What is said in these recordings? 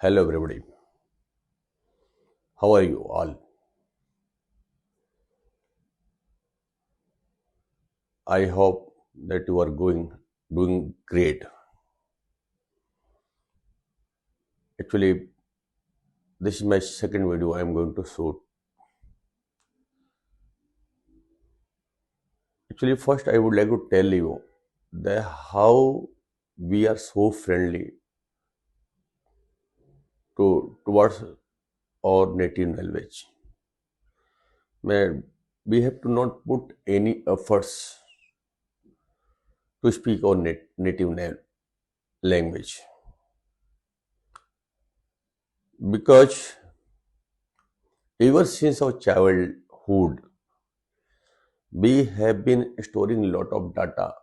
Hello, everybody. How are you all? I hope that you are doing great. Actually, this is my second video I am going to shoot. Actually, first I would like to tell you that how we are so friendly towards our native language. Man, we have to not put any efforts to speak our native language because ever since our childhood we have been storing a lot of data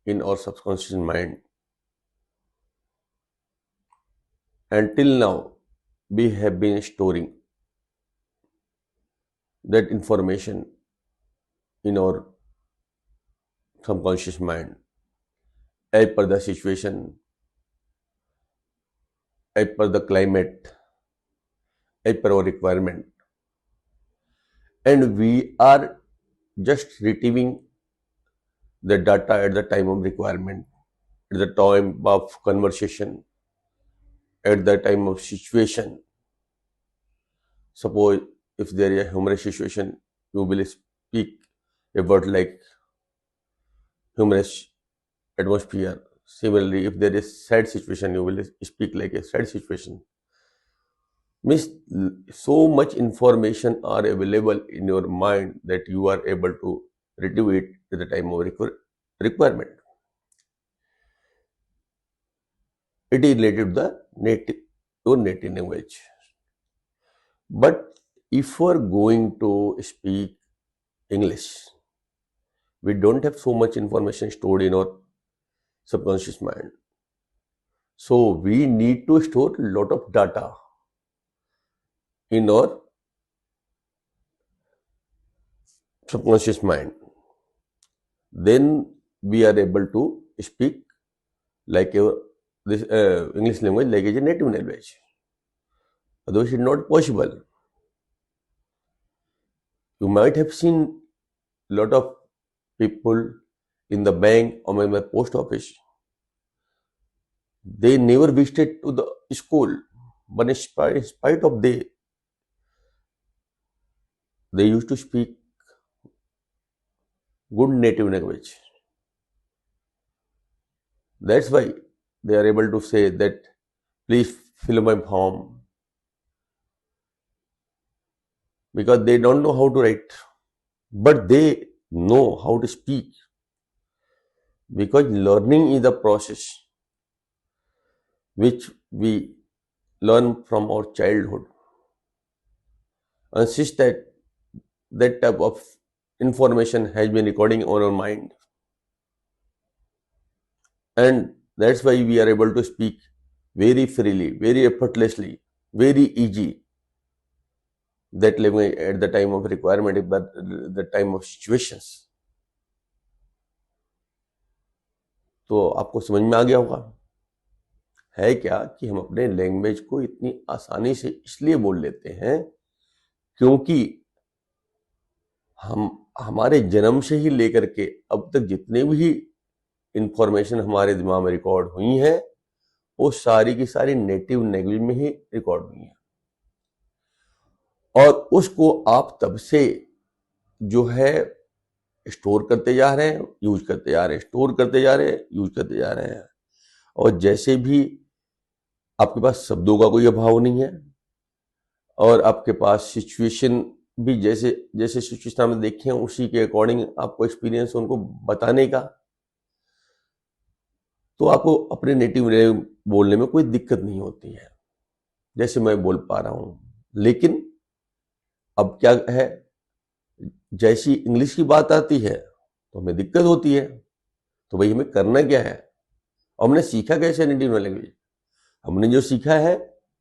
in our subconscious mind. Until now, we have been storing that information in our subconscious mind as per the situation, as per the climate, as per our requirement. And we are just retrieving the data at the time of requirement, at the time of conversation, at the time of situation. Suppose if there is a humorous situation, you will speak a word like humorous atmosphere. Similarly, if there is sad situation, you will speak like a sad situation. Means so much information are available in your mind that you are able to retrieve it at the time of requirement. It is related to the your native language. But if we are going to speak English, we don't have so much information stored in our subconscious mind. So we need to store a lot of data in our subconscious mind. Then we are able to speak like this English language like a native language. Otherwise, it's not possible. You might have seen a lot of people in the bank or in the post office. They never visited to the school, but in spite of they used to speak good native language. That's why they are able to say that please fill my form, because they don't know how to write, but they know how to speak, because learning is a process which we learn from our childhood, and since that type of information has been recording on our mind, and that's why we are able to speak very freely, very effortlessly, very easy that language at the time of requirement, at the time of situations. तो आपको समझ में आ गया होगा है क्या कि हम अपने लैंग्वेज को इतनी आसानी से इसलिए बोल लेते हैं क्योंकि हम हमारे जन्म से ही लेकर के अब तक जितने भी इंफॉर्मेशन हमारे दिमाग में रिकॉर्ड हुई है वो सारी की सारी नेटिव लैंग्वेज में ही रिकॉर्ड हुई है, और उसको आप तब से जो है स्टोर करते जा रहे हैं, यूज करते जा रहे हैं, स्टोर करते जा रहे हैं, यूज करते जा रहे हैं। और जैसे भी आपके पास शब्दों का कोई अभाव नहीं है, और आपके पास सिचुएशन भी जैसे जैसे सिचुएशन आपने देखे हैं उसी के अकॉर्डिंग आपको एक्सपीरियंस उनको बताने का, तो आपको अपने नेटिव बोलने में कोई दिक्कत नहीं होती है, जैसे मैं बोल पा रहा हूं। लेकिन अब क्या है, जैसी इंग्लिश की बात आती है तो हमें दिक्कत होती है। तो भाई हमें करना क्या है, और हमने सीखा कैसे नेटिव लैंग्वेज? हमने जो सीखा है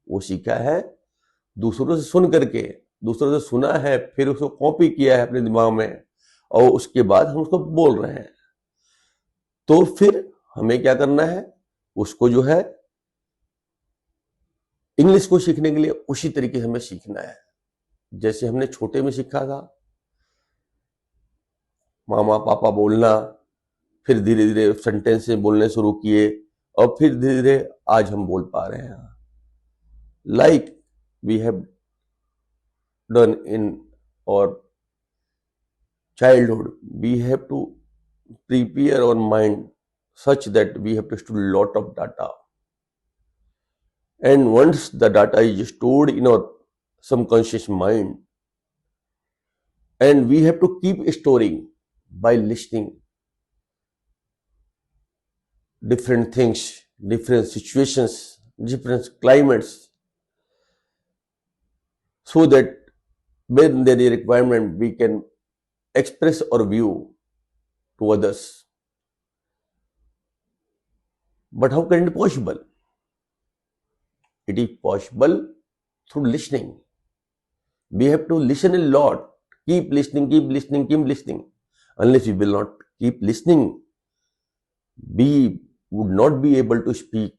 वो सीखा है दूसरों से सुन करके, दूसरों से सुना है, फिर उसको कॉपी किया है अपने दिमाग में, और उसके बाद हम उसको बोल रहे हैं। तो फिर हमें क्या करना है, उसको जो है इंग्लिश को सीखने के लिए उसी तरीके से हमें सीखना है जैसे हमने छोटे में सीखा था, मामा पापा बोलना, फिर धीरे धीरे सेंटेंस से बोलने शुरू किए और फिर धीरे धीरे आज हम बोल पा रहे हैं। Like we have done in और childhood, we have to prepare our mind such that we have to store a lot of data. And once the data is stored in our subconscious mind, and we have to keep storing by listening different things, different situations, different climates, so that when there is a requirement, we can express our view to others. But how can it be possible? It is possible through listening. We have to listen a lot. Keep listening, keep listening, keep listening. Unless we will not keep listening, we would not be able to speak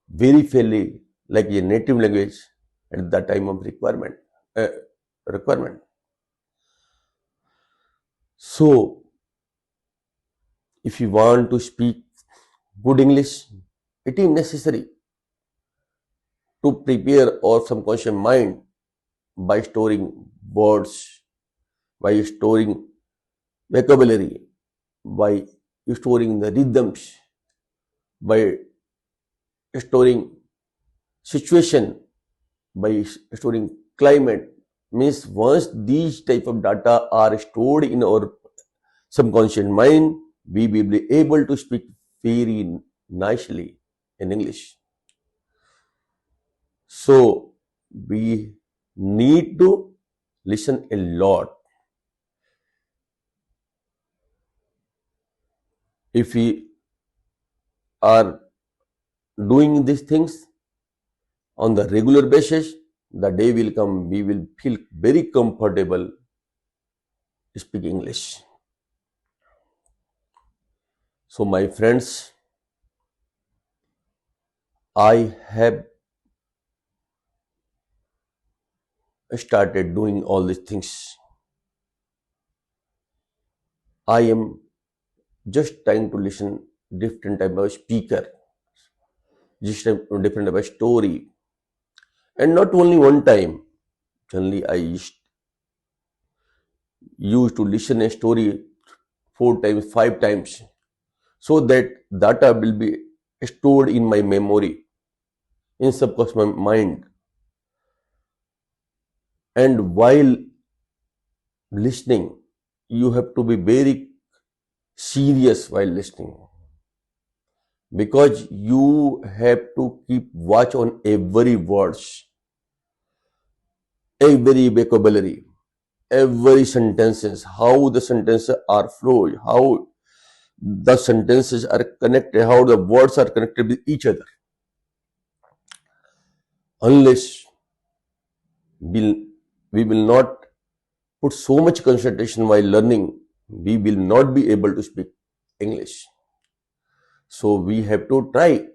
very fairly like a native language at the time of requirement. So, if you want to speak good English, it is necessary to prepare our subconscious mind by storing words, by storing vocabulary, by storing the rhythms, by storing situation, by storing climate. Means once these type of data are stored in our subconscious mind, we will be able to speak very nicely in English. So we need to listen a lot. If we are doing these things on the regular basis, the day will come, we will feel very comfortable speaking English. So my friends, I have started doing all these things. I am just trying to listen different type of speaker, different type of story, and not only one time. Generally, I used to listen a story 4 times, 5 times, so that data will be stored in my memory, in subconscious mind. And while listening, you have to be very serious while listening, because you have to keep watch on every words, every vocabulary, every sentences, how the sentences are flowed, how the sentences are connected, how the words are connected with each other. Unless we will not put so much concentration while learning, we will not be able to speak English. So we have to try.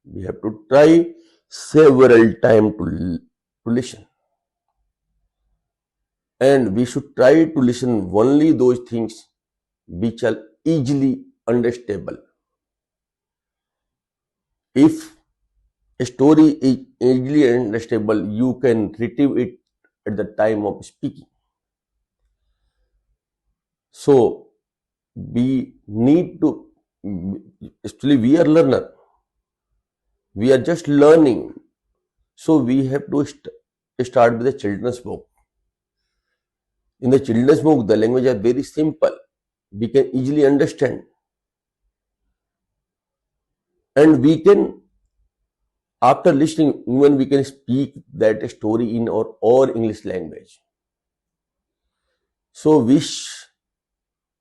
We have to try several times to listen. And we should try to listen only those things which are easily understandable. If a story is easily understandable, you can retrieve it at the time of speaking. So we need to, actually we are learner. We are just learning. So we have to start with the children's book. In the children's book, the language are very simple. We can easily understand. And we can, after listening, even we can speak that story in our English language. So we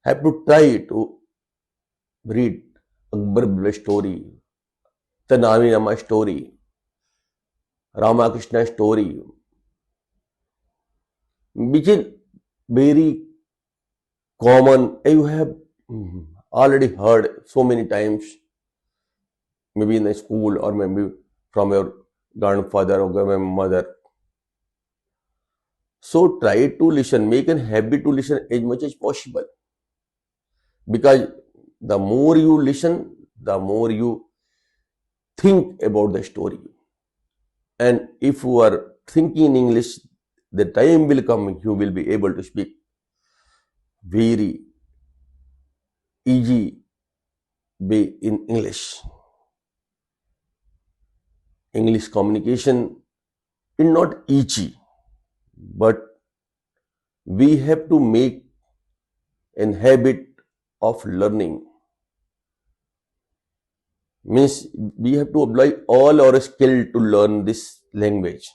have to try to read Akbar story, Tanami Rama story, Ramakrishna story, which is very common. You have already heard so many times, maybe in the school or maybe from your grandfather or grandmother. So try to listen, make a habit to listen as much as possible, because the more you listen, the more you think about the story. And if you are thinking in English, the time will come you will be able to speak very easy way in English. English communication is not easy, but we have to make an habit of learning. Means we have to apply all our skill to learn this language,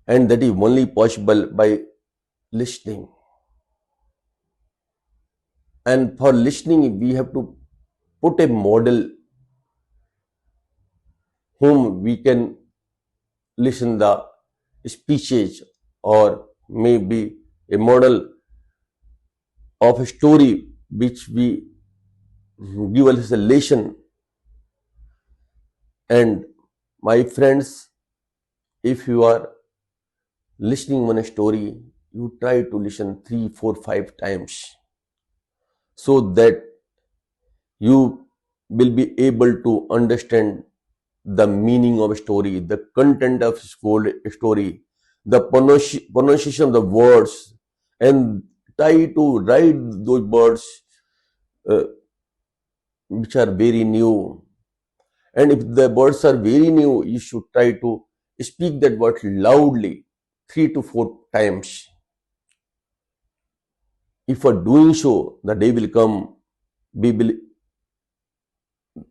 and that is only possible by listening. And for listening, we have to put a model whom we can listen the speeches, or maybe a model of a story which we give us a lesson. And my friends, if you are listening one story, you try to listen 3, 4, 5 times, so that you will be able to understand the meaning of a story, the content of story, the pronunciation of the words, and try to write those words uh, which are very new. And if the words are very new, you should try to speak that word loudly 3 to 4 times. If for doing so, the day will come, we will,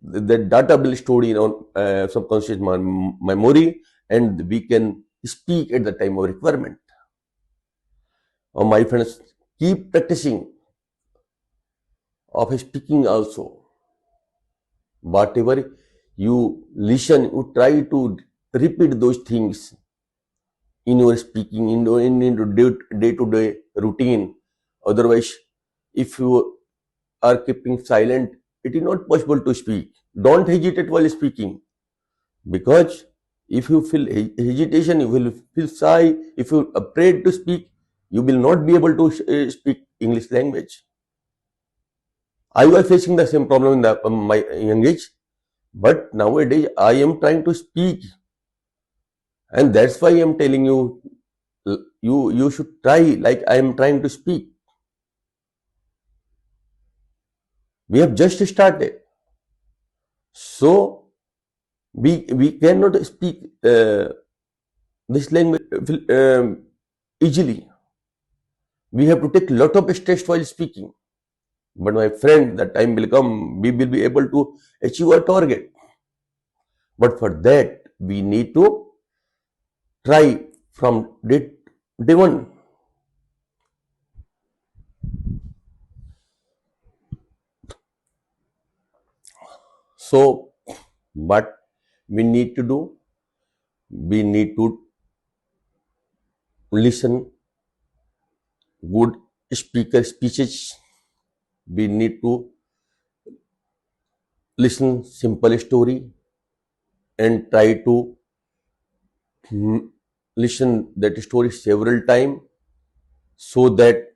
the data will stored in our subconscious memory, and we can speak at the time of requirement. My friends, keep practicing of speaking also. Whatever you listen, you try to repeat those things in your speaking, in your day-to-day routine. Otherwise, if you are keeping silent, it is not possible to speak. Don't hesitate while speaking, because if you feel hesitation, you will feel shy. If you are afraid to speak, you will not be able to speak English language. I was facing the same problem in my young age, but nowadays I am trying to speak, and that's why I am telling you, you should try like I am trying to speak. We have just started, so we cannot speak this language easily. We have to take lot of stress while speaking. But my friend, the time will come, we will be able to achieve our target. But for that, we need to try from day one. So, what we need to do? We need to listen good speaker speeches. We need to listen simple story, and try to listen that story several times, so that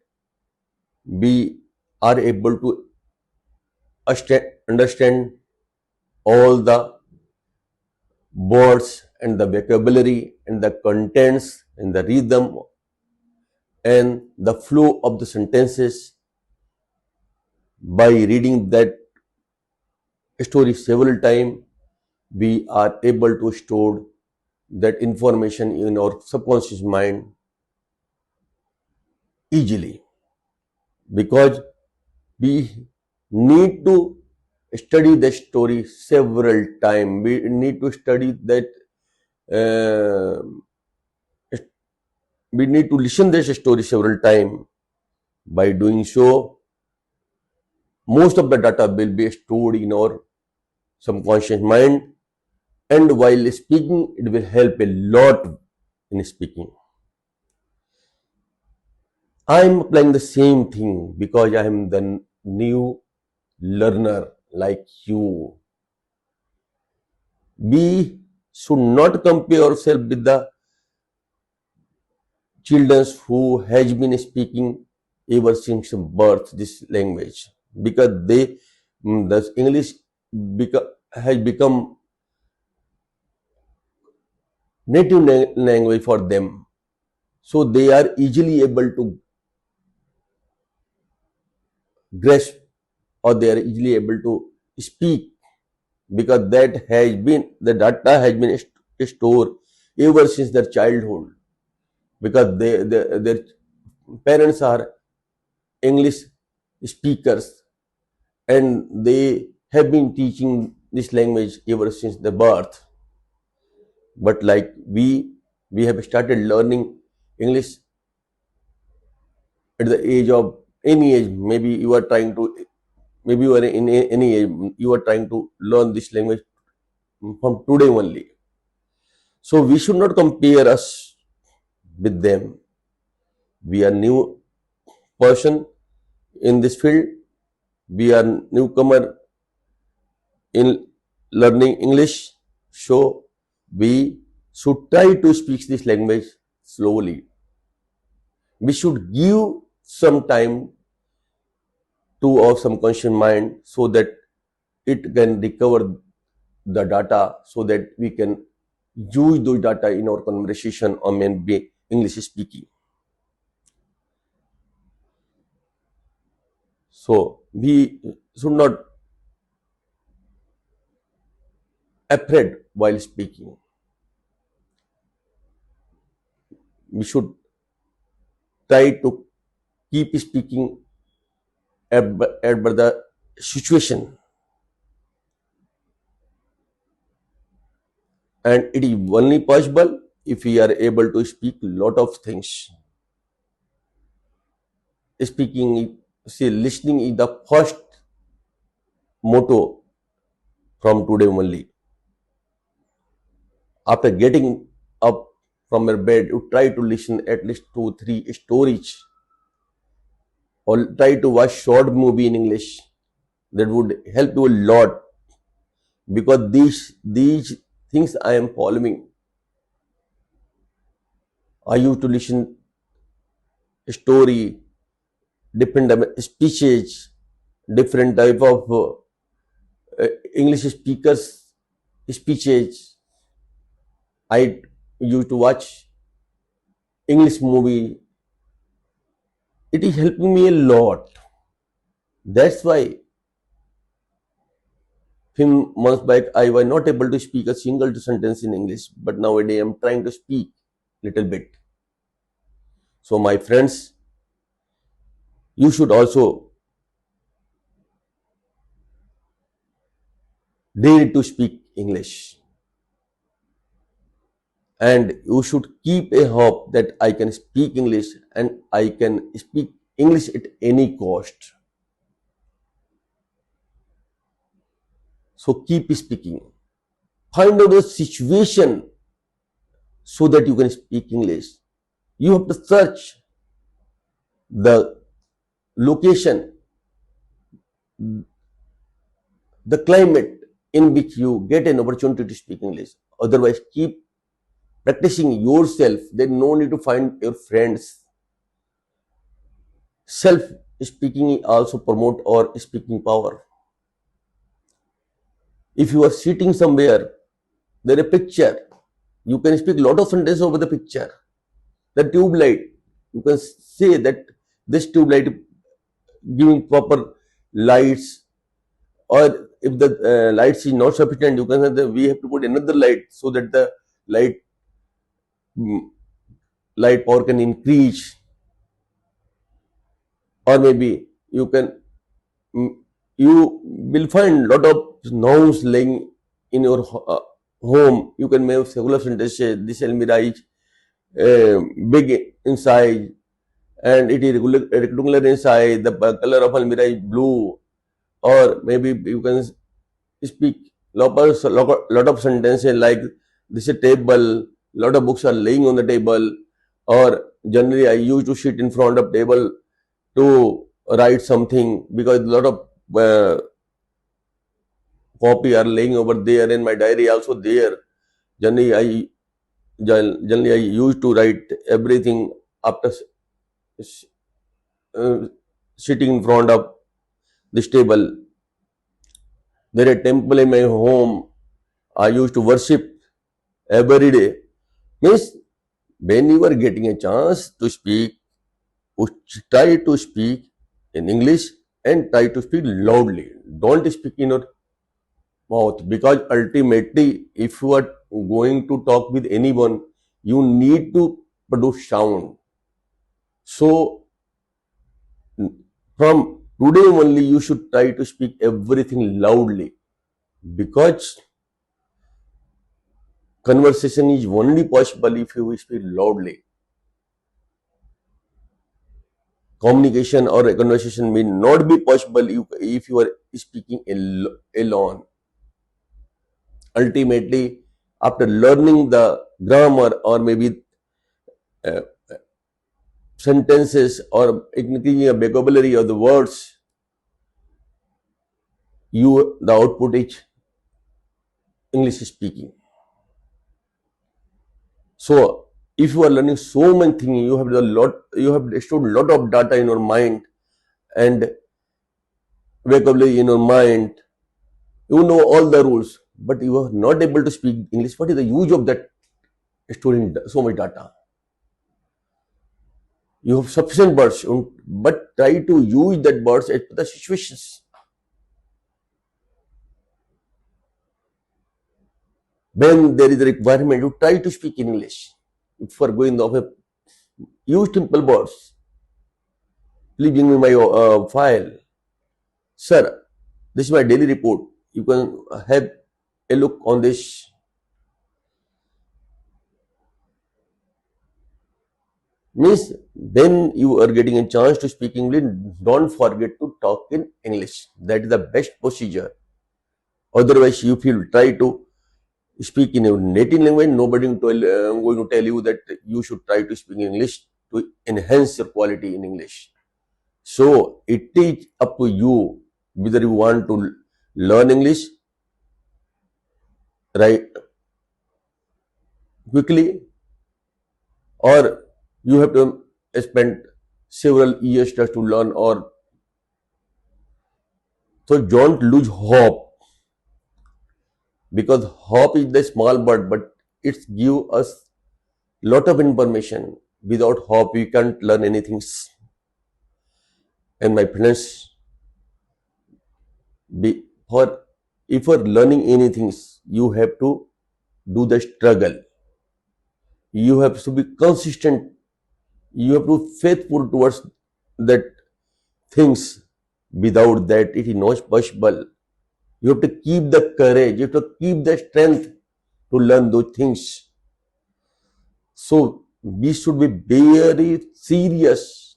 we are able to understand all the words and the vocabulary and the contents and the rhythm and the flow of the sentences. By reading that story several times, we are able to store that information in our subconscious mind easily, because we need to study the story several times. We need to study that, uh, we need to listen this story several times. By doing so, most of the data will be stored in our subconscious mind, and while speaking, it will help a lot in speaking. I am applying the same thing because I am the new learner like you. We should not compare ourselves with the children who has been speaking ever since birth this language, because they the English has become native language for them, so they are easily able to grasp, or they are easily able to speak, because the data has been stored ever since their childhood, because their parents are English speakers, and they have been teaching this language ever since the birth. But like we have started learning English at the age of any age. Maybe you are in any age, you are trying to learn this language from today only. So we should not compare us with them. We are new person in this field. We are newcomer in learning English. So we should try to speak this language slowly. We should give some time to our subconscious mind, so that it can recover the data, so that we can use those data in our conversation or maybe English speaking. So we should not afraid while speaking. We should try to keep speaking at the situation, and it is only possible if we are able to speak lot of things. Listening is the first motto from today only. After getting up from your bed, you try to listen at least 2-3 stories, or try to watch short movie in English. That would help you a lot, because these things I am following. I used to listen story, different speeches, different type of English speakers speeches. I used to watch English movie. It is helping me a lot. That's why few months back I was not able to speak a single sentence in English, but nowadays I'm trying to speak little bit. So my friends, you should also dare to speak English, and you should keep a hope that I can speak English, and I can speak English at any cost. So keep speaking. Find out the situation so that you can speak English. You have to search the location, the climate in which you get an opportunity to speak English. Otherwise, keep practicing yourself. Then no need to find your friends. Self speaking also promote our speaking power. If you are sitting somewhere, there is a picture, you can speak a lot of sentences over the picture. The tube light, you can say that this tube light giving proper lights, or if the lights is not sufficient, you can say that we have to put another light, so that the light mm, light power can increase. Or maybe you can you will find lot of nouns laying in your home. You can make several sentences. This almirah is big in size, and it is rectangular in size. The color of almirah is blue. Or maybe you can speak lot of sentences like this is a table. Lot of books are laying on the table. Or generally, I used to sit in front of table to write something, because a lot of copy are laying over there, and my diary also there. Generally, I used to write everything after uh, sitting in front of this table. There is a temple in my home. I used to worship every day. Means when you are getting a chance to speak, try to speak in English and try to speak loudly. Don't speak in your mouth, because ultimately, if you are going to talk with anyone, you need to produce sound. So from today only, you should try to speak everything loudly, because conversation is only possible if you speak loudly. Communication or a conversation may not be possible if you are speaking alone. Ultimately, after learning the grammar or maybe uh, sentences or increasing a vocabulary of the words, the output is English speaking. So if you are learning so many things, you have stored a lot of data in your mind and vocabulary in your mind. You know all the rules, but you are not able to speak English. What is the use of that storing so much data? You have sufficient words, but try to use that words at the situations. When there is a requirement, you try to speak in English. If you are going off use simple words. Please bring me my file. Sir, this is my daily report. You can have a look on this. Means when you are getting a chance to speak English, don't forget to talk in English. That is the best procedure. Otherwise, if you try to speak in your native language, nobody going to tell you that you should try to speak English to enhance your quality in English. So it is up to you whether you want to learn English right quickly, or you have to spend several years just to learn. Or so don't lose hope, because hope is the small bird, but it's give us lot of information. Without hope we can't learn anything. And my friends, for if you're learning anything, you have to do the struggle. You have to be consistent. You have to be faithful towards that things. Without that, it is not possible. You have to keep the courage. You have to keep the strength to learn those things. So we should be very serious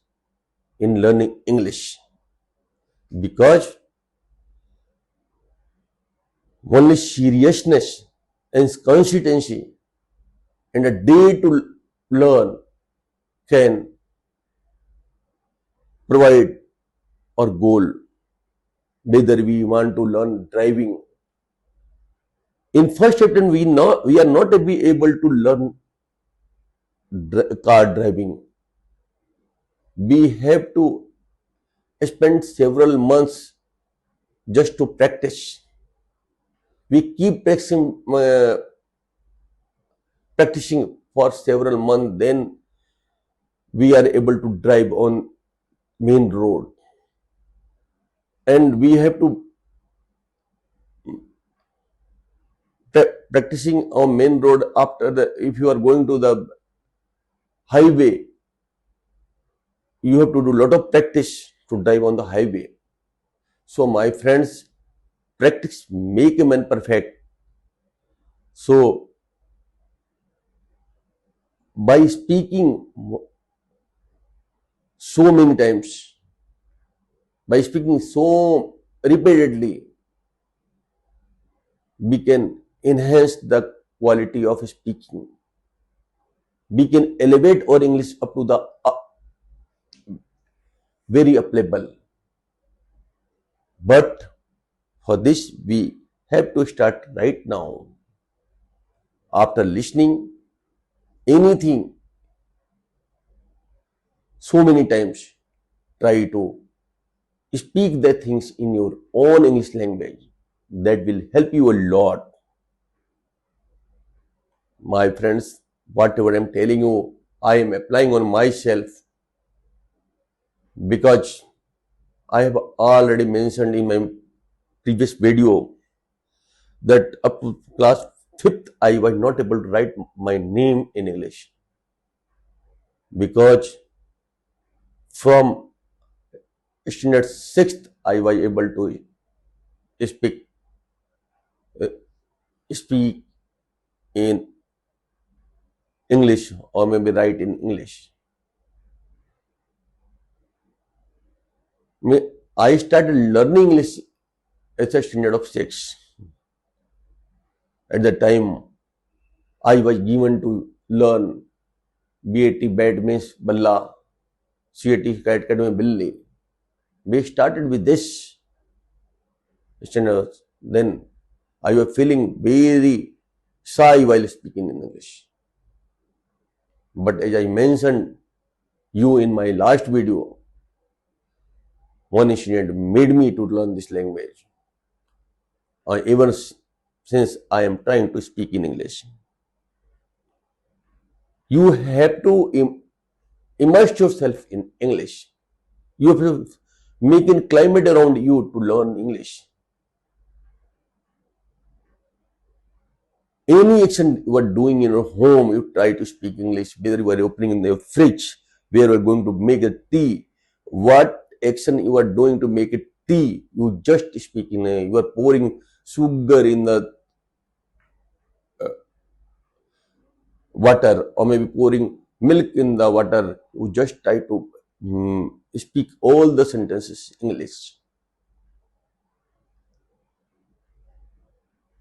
in learning English, because only seriousness and consistency and a day to learn can provide our goal. Whether we want to learn driving, in first attempt we are not be able to learn car driving. We have to spend several months just to practice. We keep practicing for several months, then we are able to drive on main road. And we have to practicing on main road. After if you are going to the highway, you have to do lot of practice to drive on the highway. So my friends, practice make a man perfect. So by speaking so many times, by speaking so repeatedly, we can enhance the quality of speaking. We can elevate our English up to the very up level. But for this, we have to start right now. After listening anything so many times, try to speak the things in your own English language. That will help you a lot. My friends, whatever I'm telling you, I am applying on myself because I have already mentioned in my previous video that up to class 5th I was not able to write my name in English because from standard 6th I was able to speak uh, speak in English or maybe write in English. I started learning English at a standard of 6. At the time I was given to learn BAT bat means Balla, CAT cat cat means Billy. We started with this standard. Then I was feeling very shy while speaking in English. But as I mentioned you in my last video, one incident made me to learn this language. Even since I am trying to speak in English. You have to immerse yourself in English. You have to make a climate around you to learn English. Any action you are doing in your home, you try to speak English. Whether you are opening the fridge, where you are going to make a tea, what action you are doing to make a tea, you just speak in you are pouring sugar in the water or maybe pouring milk in the water, you just try to speak all the sentences English.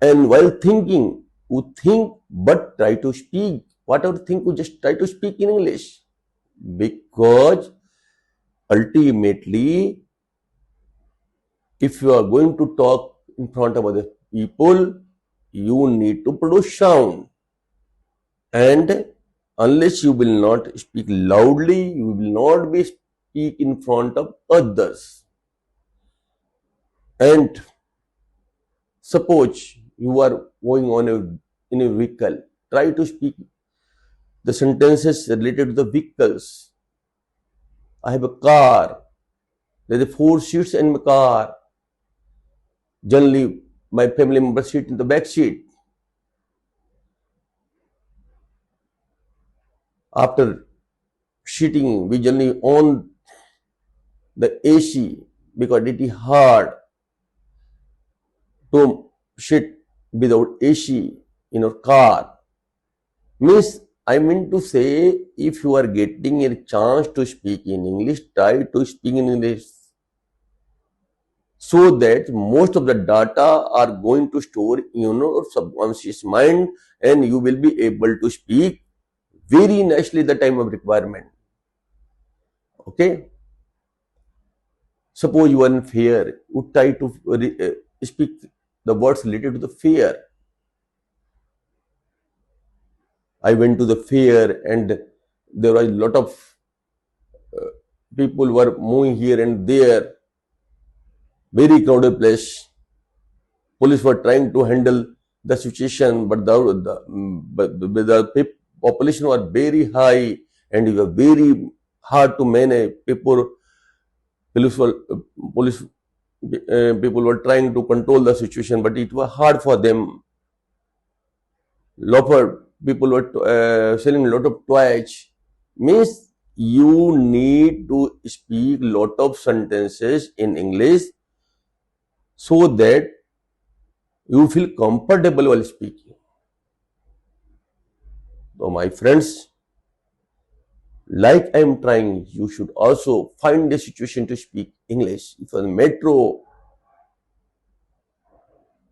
And while thinking, you think but try to speak. Whatever think, you just try to speak in English. Because ultimately, if you are going to talk in front of other people, you need to produce sound. And unless you will not speak loudly, you will not be speak in front of others. And suppose you are going on in a vehicle, try to speak the sentences related to the vehicles. I have a car. There are 4 seats in my car. Generally, my family members sit in the back seat. After sitting, we generally on the AC because it is hard to sit without AC in your car. Means I mean to say, if you are getting a chance to speak in English, try to speak in English so that most of the data are going to store in your subconscious mind and you will be able to speak very nicely the time of requirement. Okay? Suppose you are in fear, you try to speak the words related to the fear. I went to the fair and there was a lot of people were moving here and there. Very crowded place. Police were trying to handle the situation, but the population was very high and it was very hard to manage. Police people were trying to control the situation, but it was hard for them. Lot of people were selling a lot of toys. Means you need to speak lot of sentences in English so that you feel comfortable while speaking. So my friends, like I am trying, you should also find a situation to speak English. If on metro,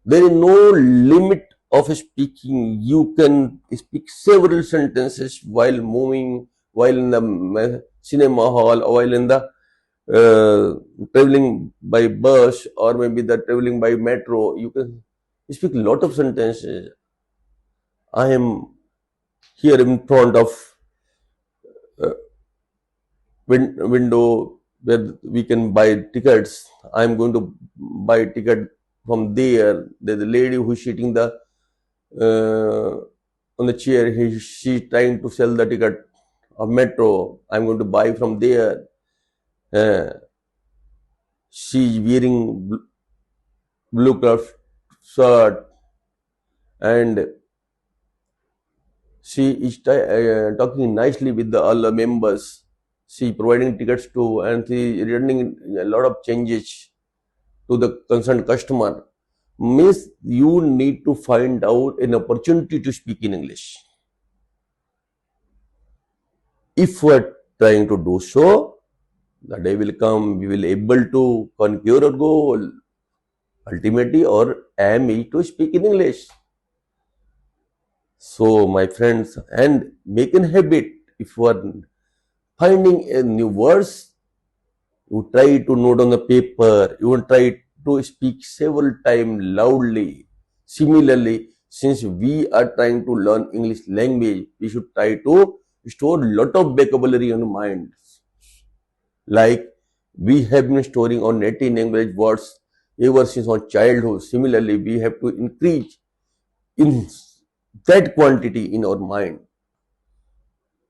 there is no limit of speaking. You can speak several sentences while moving, while in the cinema hall, or while in the traveling by bus or maybe the traveling by metro. You can speak lot of sentences. I am here in front of uh, window where we can buy tickets. I am going to buy ticket from there. There's a lady who's sitting uh, on the chair. She's trying to sell the ticket of metro. I'm going to buy from there. Uh, she's wearing blue color shirt, and she is talking nicely with all the members. She providing tickets to, and she returning a lot of changes to the concerned customer. Means you need to find out an opportunity to speak in English. If we are trying to do so, the day will come we will able to conquer our goal. Ultimately, our aim is to speak in English. So, my friends, and make a habit. If you are finding a new words, you try to note on the paper. You will try to speak several times loudly. Similarly, since we are trying to learn English language, we should try to store lot of vocabulary in mind. Like we have been storing our native language words ever since our childhood. Similarly, we have to increase in that quantity in our mind.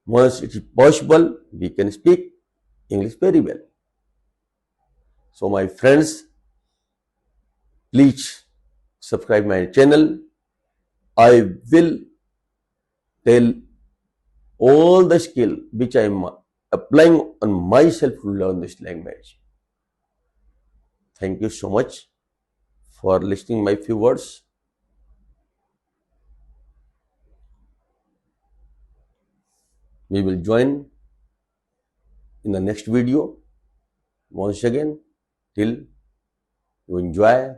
Once it is possible, we can speak English very well. So my friends, please subscribe my channel. I will tell all the skill which I am applying on myself to learn this language. Thank you so much for listening my few words. We will join in the next video. Once again, till you enjoy